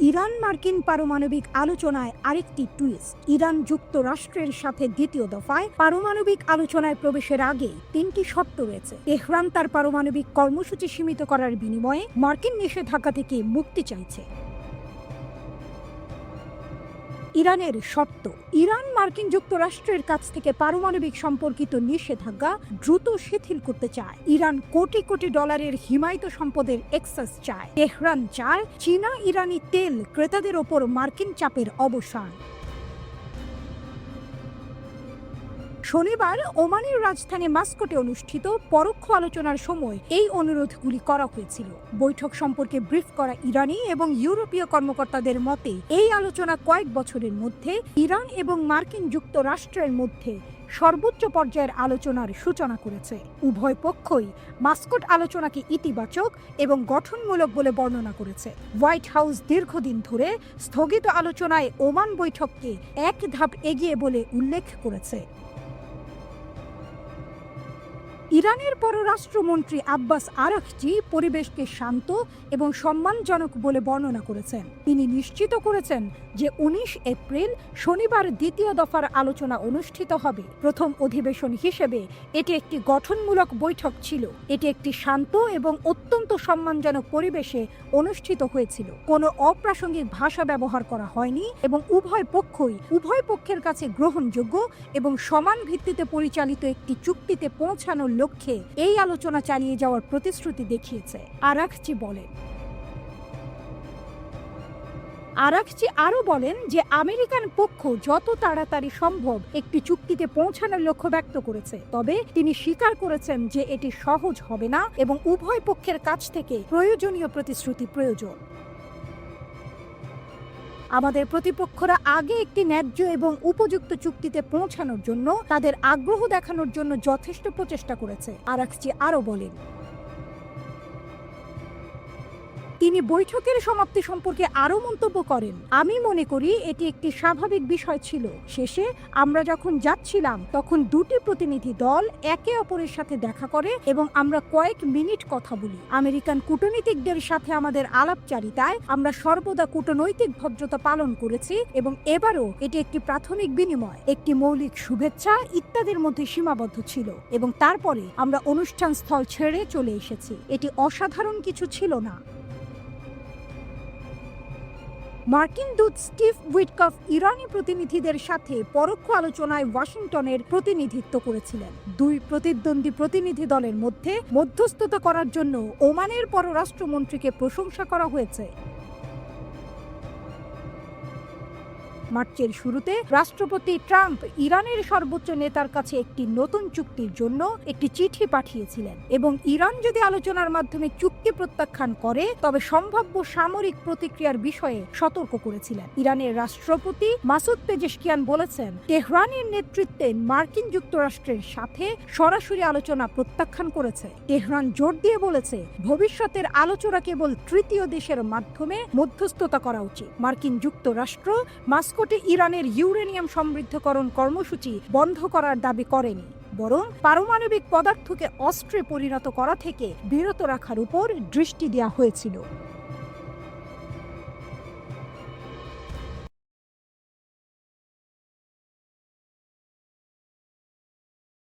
Iran মার্কিন পারমাণবিক আলোচনায় আরেকটি টুইস্ট। ইরান যুক্তরাষ্ট্রের সাথে দ্বিতীয় দফায় পারমাণবিক আলোচনায় প্রবেশের আগে 3টি শর্ত রয়েছে। তেহরান তার পারমাণবিক কর্মসূচি সীমিত করার বিনিময়ে মার্কিন নিষেধাজ্ঞা থেকে মুক্তি চাইছে। ইরানের শর্ত: ইরান মার্কিন যুক্তরাষ্ট্রের কাছ থেকে পারমাণবিক সম্পর্কিত নিষেধাজ্ঞা দ্রুত শিথিল করতে চায়। ইরান কোটি কোটি ডলারের হিমায়িত সম্পদের এক্সেস চায়। তেহরান চায় চীনা ইরানি তেল ক্রেতাদের ওপর মার্কিন চাপের অবসান। শনিবার ওমানের রাজধানী মাস্কটে অনুষ্ঠিত পরোক্ষ আলোচনার সময় এই অনুরোধগুলি করা হয়েছিল। বৈঠক সম্পর্কে ব্রিফ করা ইরানি এবং ইউরোপীয় কর্মকর্তাদের মতে এই আলোচনা কয়েক বছরের মধ্যে ইরান এবং মার্কিন যুক্তরাষ্ট্রের মধ্যে সর্বোচ্চ পর্যায়ের আলোচনার সূচনা করেছে। উভয় পক্ষই মাস্কট আলোচনাকে ইতিবাচক এবং গঠনমূলক বলে বর্ণনা করেছে। হোয়াইট হাউস দীর্ঘদিন ধরে স্থগিত আলোচনায় ওমান বৈঠককে এক ধাপ এগিয়ে বলে উল্লেখ করেছে। ইরানের পররাষ্ট্রমন্ত্রী আব্বাস আরাকচি পরিবেশকে শান্ত এবং সম্মানজনক বলে বর্ণনা করেছেন। তিনি নিশ্চিত করেছেন যে 19 এপ্রিল শনিবার দ্বিতীয় দফার আলোচনা অনুষ্ঠিত হবে। প্রথম অধিবেশন হিসেবে এটি একটি গঠনমূলক বৈঠক ছিল। এটি একটি শান্ত এবং অত্যন্ত সম্মানজনক পরিবেশে অনুষ্ঠিত হয়েছিল। কোনো অপ্রাসঙ্গিক ভাষা ব্যবহার করা হয়নি এবং উভয় পক্ষের কাছে গ্রহণযোগ্য এবং সমান ভিত্তিতে পরিচালিত একটি চুক্তিতে পৌঁছানোর লক্ষ্যে এই আলোচনা চালিয়ে যাওয়ার প্রতিশ্রুতি দেখিয়েছে, আরাকচি বলেন। আরাকচি আরও বলেন যে আমেরিকান পক্ষ যত তাড়াতাড়ি সম্ভব একটি চুক্তিতে পৌঁছানোর লক্ষ্য ব্যক্ত করেছে, তবে তিনি স্বীকার করেছেন যে এটি সহজ হবে না এবং উভয় পক্ষের কাছ থেকে প্রয়োজনীয় প্রতিশ্রুতি প্রয়োজন। আমাদের প্রতিপক্ষরা আগে একটি ন্যায্য এবং উপযুক্ত চুক্তিতে পৌঁছানোর জন্য তাদের আগ্রহ দেখানোর জন্য যথেষ্ট প্রচেষ্টা করেছে, আরাকচি আরও বলেন। তিনি বৈঠকের সমাপ্তি সম্পর্কে আরও মন্তব্য করেন, আমি মনে করি এটি একটি স্বাভাবিক বিষয় ছিল। শেষে আমরা যখন যাচ্ছিলাম তখন দুটি প্রতিনিধি দল একে অপরের সাথে দেখা করে এবং আমরা কয়েক মিনিট কথা বলি। আমেরিকান কূটনীতিকদের সাথে আমাদের আলাপচারিতায় আমরা সর্বদা কূটনৈতিক ভদ্রতা পালন করেছি এবং এবারও এটি একটি প্রাথমিক বিনিময়, একটি মৌলিক শুভেচ্ছা ইত্যাদির মধ্যে সীমাবদ্ধ ছিল এবং তারপরে আমরা অনুষ্ঠান স্থল ছেড়ে চলে এসেছি। এটি অসাধারণ কিছু ছিল না। মার্কিন দূত স্টিভ উইটকফ ইরানি প্রতিনিধিদের সাথে পরোক্ষ আলোচনায় ওয়াশিংটনের প্রতিনিধিত্ব করেছিলেন। দুই প্রতিদ্বন্দ্বী প্রতিনিধি দলের মধ্যে মধ্যস্থতা করার জন্য ওমানের পররাষ্ট্রমন্ত্রীকে প্রশংসা করা হয়েছে। মার্চের শুরুতে রাষ্ট্রপতি ট্রাম্প ইরানের সর্বোচ্চ নেতার কাছে একটি নতুন চুক্তির জন্য একটি চিঠি পাঠিয়েছিলেন এবং ইরান যদি আলোচনার মাধ্যমে চুক্তি প্রত্যাখ্যান করে তবে সম্ভাব্য সামরিক প্রতিক্রিয়ার বিষয়ে সতর্ক করেছিলেন। ইরানের রাষ্ট্রপতি মাসুদ পেজেশকিয়ান বলেছেন, তেহরানের নেতৃত্বে মার্কিন যুক্তরাষ্ট্রের সাথে সরাসরি আলোচনা প্রত্যাখ্যান করেছে। তেহরান জোর দিয়ে বলেছে, ভবিষ্যতের আলোচনা কেবল তৃতীয় দেশের মাধ্যমে মধ্যস্থতা করা উচিত। মার্কিন যুক্তরাষ্ট্র মাস্কোটে ইরানের ইউরেনিয়াম সমৃদ্ধকরণ কর্মসূচি বন্ধ করার দাবি করেনি, বরং পারমাণবিক পদার্থকে অস্ত্রে পরিণত করা থেকে বিরত রাখার উপর দৃষ্টি দেওয়া হয়েছিল।